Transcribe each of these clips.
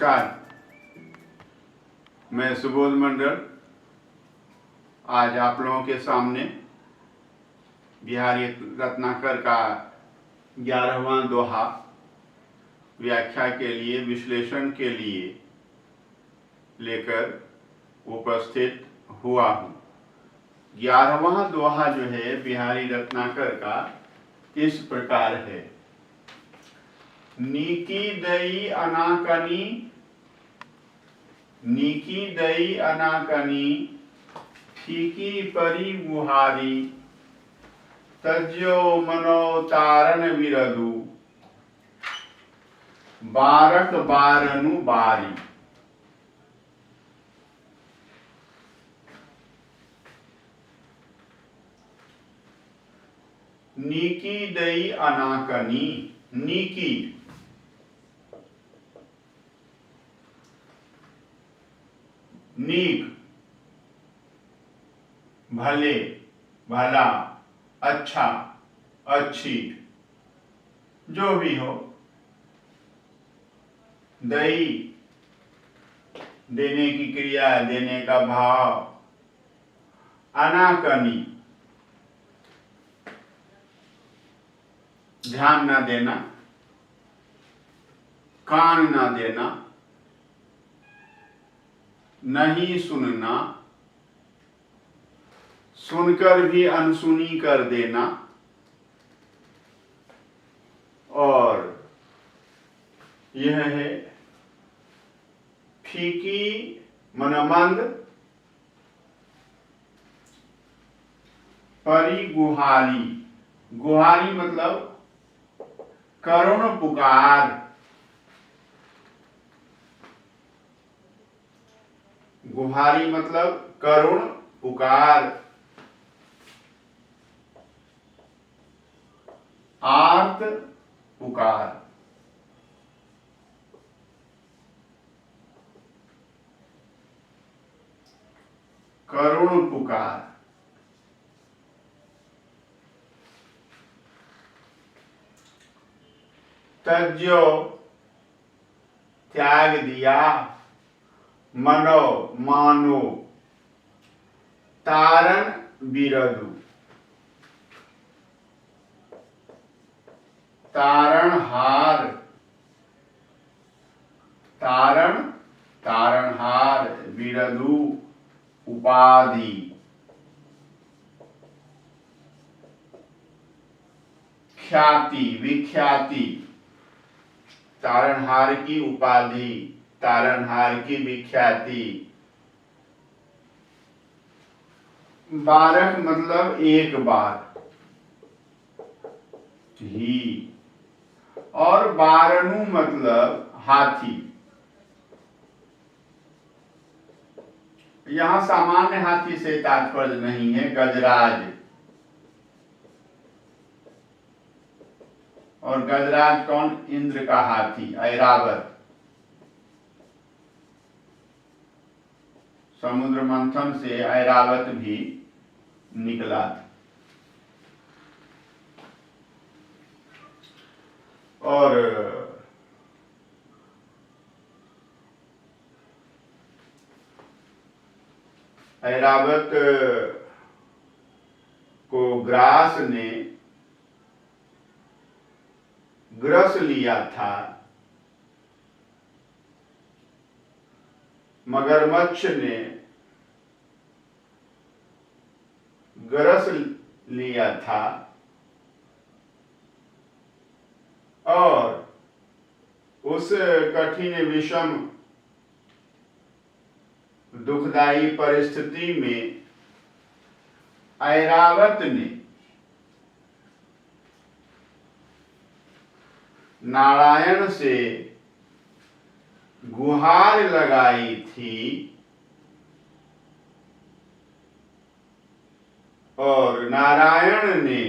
नमस्कार, मैं सुबोध मंडल आज आप लोगों के सामने बिहारी रत्नाकर का 11वां दोहा व्याख्या के लिए, विश्लेषण के लिए लेकर उपस्थित हुआ हूँ। 11वां दोहा जो है बिहारी रत्नाकर का इस प्रकार है। नीकी दई अनाकनी, नीकी दई अनाकनी, फीकी परी गुहारी, तज्यो मनो तारन विरदु, बारक बारनु बारी। नीकी दई अनाकनी, नीकी नीक, भले, भला, अच्छा, अच्छी, जो भी हो। दई, देने की क्रिया, देने का भाव। अनाकनी, ध्यान ना देना, कान ना देना, नहीं सुनना, सुनकर भी अनसुनी कर देना, और यह है फीकी मनमंद, परी गुहारी। गुहारी मतलब करुण पुकार। गुहारी मतलब करुण पुकार। आर्त पुकार। करुण पुकार। तज्यो, त्याग दिया, मनो, मानो, तारन बिरदु, तारणहार, तारण, तारणहार, बिरदु, उपाधि। ख्याति, विख्याति, तारणहार की उपाधि, तारणहार की विख्याति। बारक मतलब एक बार ही, और बारनु मतलब हाथी। यहां सामान्य हाथी से तात्पर्य नहीं है, गजराज। और गजराज कौन? इंद्र का हाथी, ऐरावत। समुद्र मंथन से ऐरावत भी निकला था। और ऐरावत को ग्रास ने ग्रस लिया था। मगरमच्छ ने ग्रस लिया था, और उस कठिन विषम दुखदायी परिस्थिति में ऐरावत ने नारायण से गुहार लगाई थी, और नारायण ने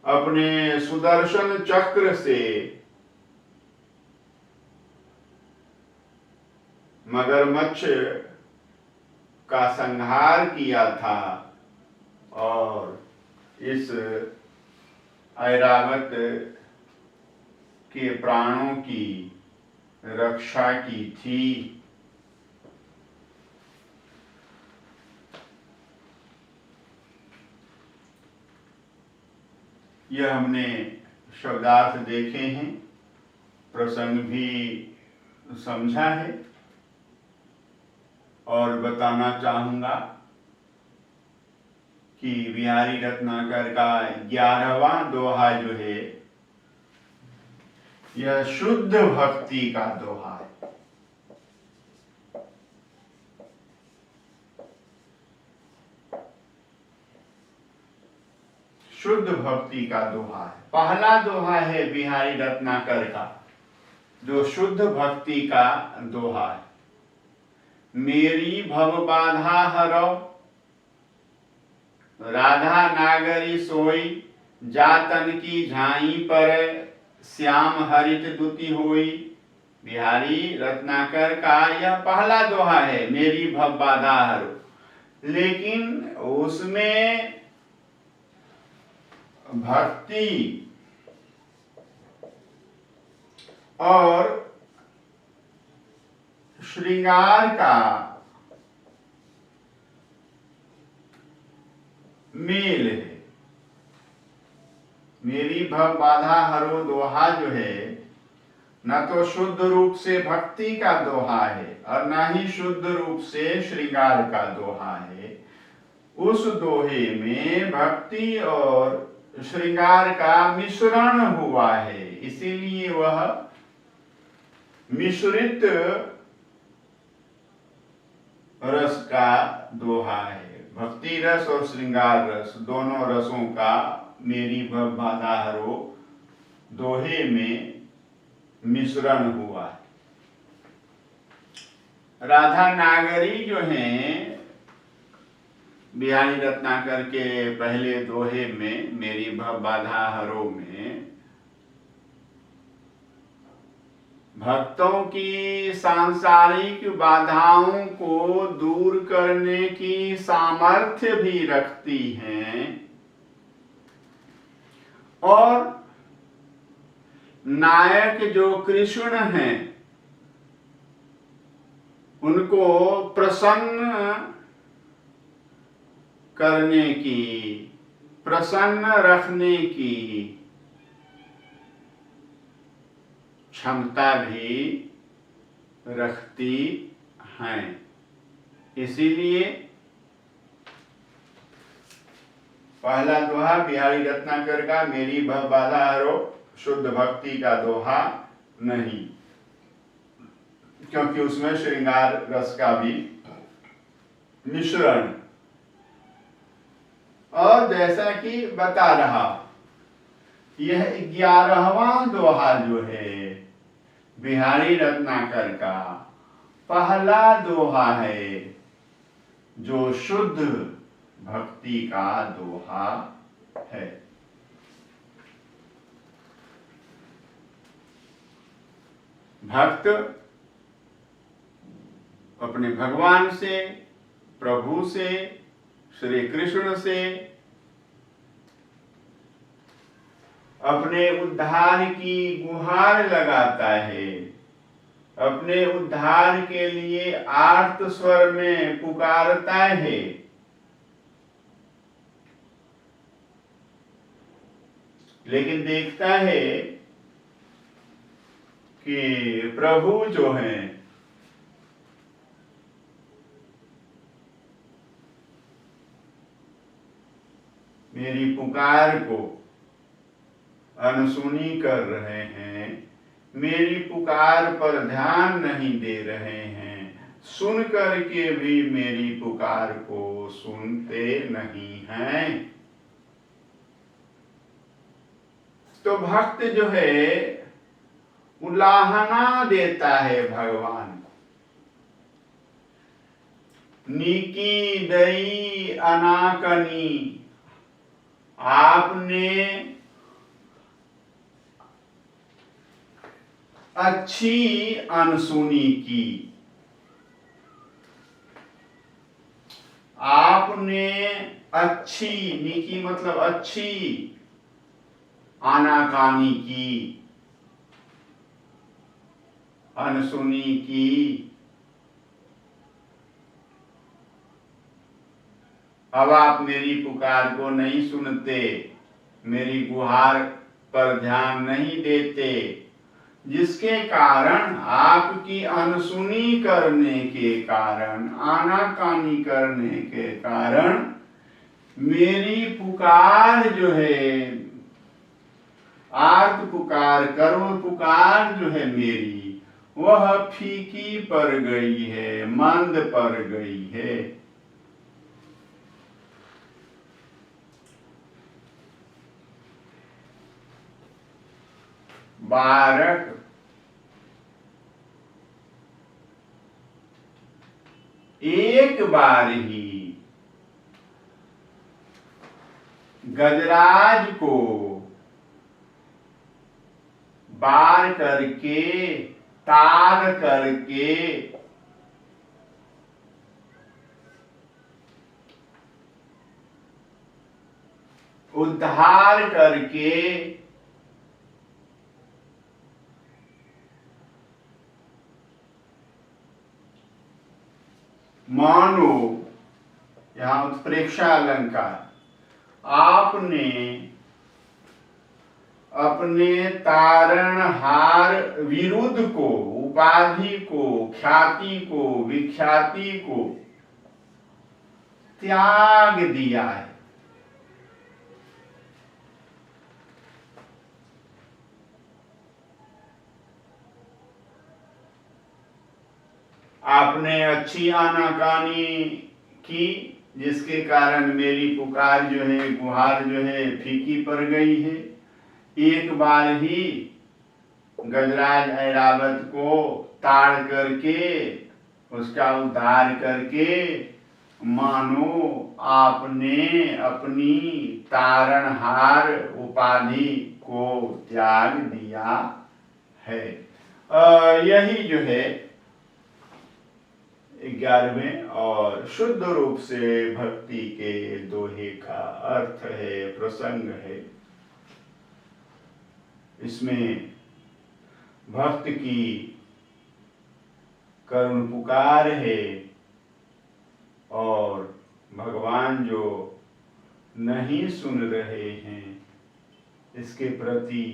अपने सुदर्शन चक्र से मगरमच्छ का संहार किया था, और इस ऐरावत के प्राणों की रक्षा की थी। यह हमने शब्दार्थ देखे हैं, प्रसंग भी समझा है और बताना चाहूंगा कि बिहारी रत्नाकर का 11वां दोहा जो है यह शुद्ध भक्ति का दोहा है। शुद्ध भक्ति का दोहा है। पहला दोहा है बिहारी रत्नाकर का जो शुद्ध भक्ति का दोहा है। मेरी भव बाधा हरो, राधा नागरी सोई, जातन की झाई पर श्याम हरित दुति होई। बिहारी रत्नाकर का यह पहला दोहा है, मेरी भव बाधा हरो। लेकिन उसमें भक्ति और श्रृंगार का मेल है। मेरी भव बाधा हरो दोहा जो है न तो शुद्ध रूप से भक्ति का दोहा है और न ही शुद्ध रूप से श्रृंगार का दोहा है। उस दोहे में भक्ति और श्रृंगार का मिश्रण हुआ है, इसीलिए वह मिश्रित रस का दोहा है। भक्ति रस और श्रृंगार रस दोनों रसों का मेरी भव बाधा हरो दोहे में मिश्रण हुआ है। राधा नागरी जो हैं बिहारी रत्नाकर के पहले दोहे में मेरी भव बाधा हरो में भक्तों की सांसारिक बाधाओं को दूर करने की सामर्थ्य भी रखती हैं और नायक जो कृष्ण हैं उनको प्रसन्न करने की, प्रसन्न रखने की क्षमता भी रखती हैं। इसीलिए पहला दोहा बिहारी रत्नाकर का मेरी भव बाधा हरो शुद्ध भक्ति का दोहा नहीं, क्योंकि उसमें श्रृंगार रस का भी मिश्रण। और जैसा कि बता रहा, यह 11वां दोहा जो है बिहारी रत्नाकर का पहला दोहा है जो शुद्ध भक्ति का दोहा है। भक्त अपने भगवान से, प्रभु से, श्री कृष्ण से अपने उद्धार की गुहार लगाता है, अपने उद्धार के लिए आर्त स्वर में पुकारता है। लेकिन देखता है कि प्रभु जो हैं मेरी पुकार को अनसुनी कर रहे हैं, मेरी पुकार पर ध्यान नहीं दे रहे हैं, सुन करके भी मेरी पुकार को सुनते नहीं हैं। तो भक्त जो है उलाहना देता है भगवान को, नीकी दई अनाकनी, आपने अच्छी अनसुनी की, आपने अच्छी, नीकी मतलब अच्छी, आनाकानी की, अनसुनी की। अब आप मेरी पुकार को नहीं सुनते, मेरी गुहार पर ध्यान नहीं देते, जिसके कारण आपकी अनसुनी करने के कारण, आनाकानी करने के कारण मेरी पुकार जो है, आर्त पुकार, कर्म पुकार जो है मेरी, वह फीकी पड़ गई है, मंद पड़ गई है। बारक एक बार ही गजराज को बार करके, तार करके उद्धार करके मानो, यहां उत्प्रेक्षा अलंकार, आपने अपने तारणहार विरुद्ध को, उपाधि को, ख्याति को, विख्याति को त्याग दिया है। आपने अच्छी आनाकानी की, जिसके कारण मेरी पुकार जो है, गुहार जो है फीकी पड़ गई है। एक बार ही गजराज ऐरावत को ताड़ करके, उसका उद्धार करके मानो आपने अपनी तारणहार उपाधि को त्याग दिया है। यही जो है 11वें और शुद्ध रूप से भक्ति के दोहे का अर्थ है, प्रसंग है। इसमें भक्त की करुण पुकार है और भगवान जो नहीं सुन रहे हैं, इसके प्रति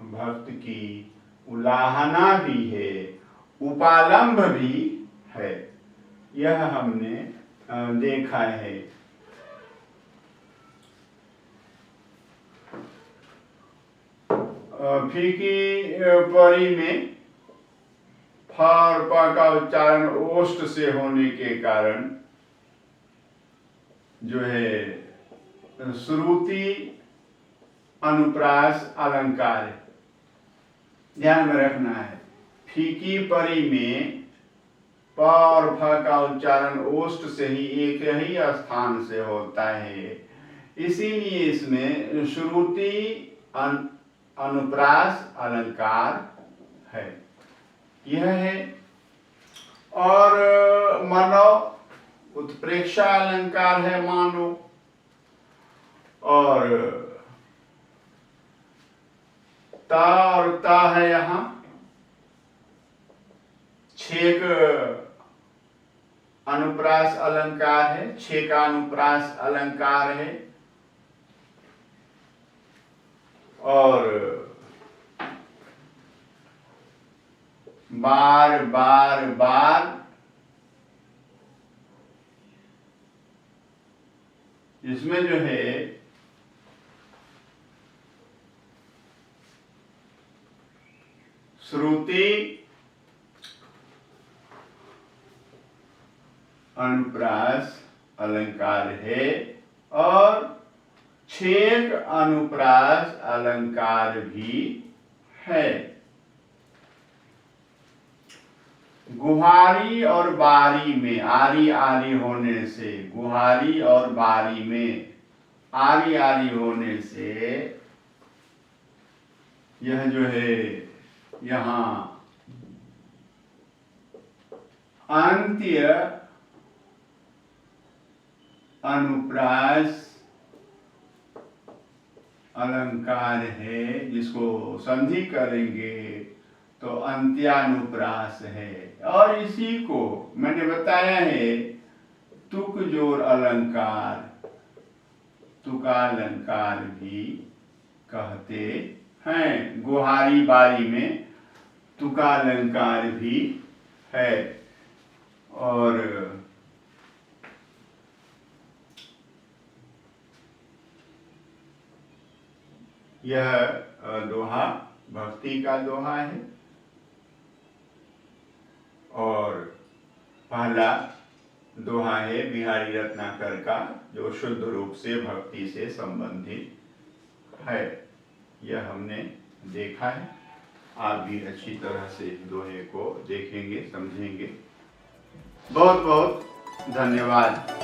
भक्त की उलाहना भी है, उपालंब भी है। यह हमने देखा है। फीकी परी में फ और प का उच्चारण ओष्ठ से होने के कारण जो है श्रुति अनुप्रास अलंकार है, ध्यान में रखना है। फीकी परी में प और फ का उच्चारण ओष्ठ से ही, एक ही स्थान से होता है, इसीलिए इसमें श्रुति अनुप्रास अलंकार है। यह है। और मानव उत्प्रेक्षा अलंकार है, मानो। और ता और ता है यहां छेक अनुप्रास अलंकार है, छेका अनुप्रास अलंकार है। और बार बार बार इसमें जो है श्रुति अनुप्रास अलंकार है और छेक अनुप्रास अलंकार भी है। गुहारी और बारी में आरी आरी होने से, गुहारी और बारी में आरी आरी होने से यह जो है यहां अंत्य अनुप्रास अलंकार है, जिसको संधि करेंगे तो अंत्यानुप्रास है। और इसी को मैंने बताया है तुक जोर अलंकार, तुकालंकार भी कहते हैं। गुहारी बारी में तुकालंकार भी है। और यह दोहा भक्ति का दोहा है। और पहला दोहा है बिहारी रत्नाकर का, जो शुद्ध रूप से भक्ति से संबंधित है। यह हमने देखा है। आप भी अच्छी तरह से दोहे को देखेंगे, समझेंगे। बहुत बहुत धन्यवाद।